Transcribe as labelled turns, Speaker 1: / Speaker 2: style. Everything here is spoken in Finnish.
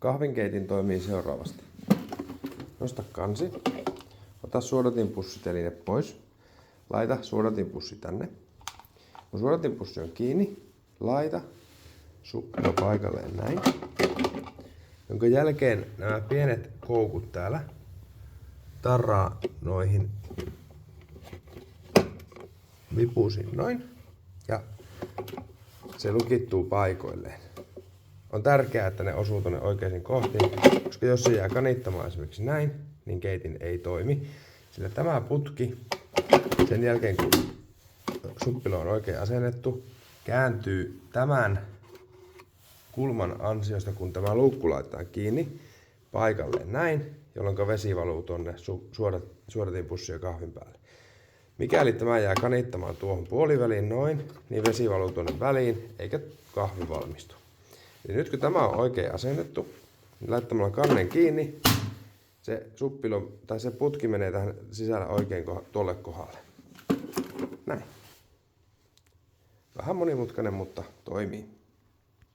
Speaker 1: Kahvinkeitin toimii seuraavasti. Nosta kansi. Ota suodatinpussiteline pois. Laita suodatinpussi tänne. Kun suodatinpussi on kiinni, laita suppilo paikalleen näin. Jonka jälkeen nämä pienet koukut täällä tarraa noihin vipusiin noin. Ja se lukittuu paikoilleen. On tärkeää, että ne osuu tuonne oikeisiin kohtiin, koska jos se jää kanittamaan esimerkiksi näin, niin keitin ei toimi. Sillä tämä putki, sen jälkeen kun suppilo on oikein asennettu, kääntyy tämän kulman ansiosta, kun tämä luukku laitetaan kiinni paikalleen näin, jolloin vesi valuu tuonne suodatinpussin ja kahvin päälle. Mikäli tämä jää kanittamaan tuohon puoliväliin noin, niin vesi valuu tuonne väliin eikä kahvi valmistu. Eli nyt kun tämä on oikein asennettu, niin laittamalla kannen kiinni, se suppilo tai se putki menee tähän sisällä oikein tuolle kohdalle. Näin. Vähän monimutkainen, mutta toimii.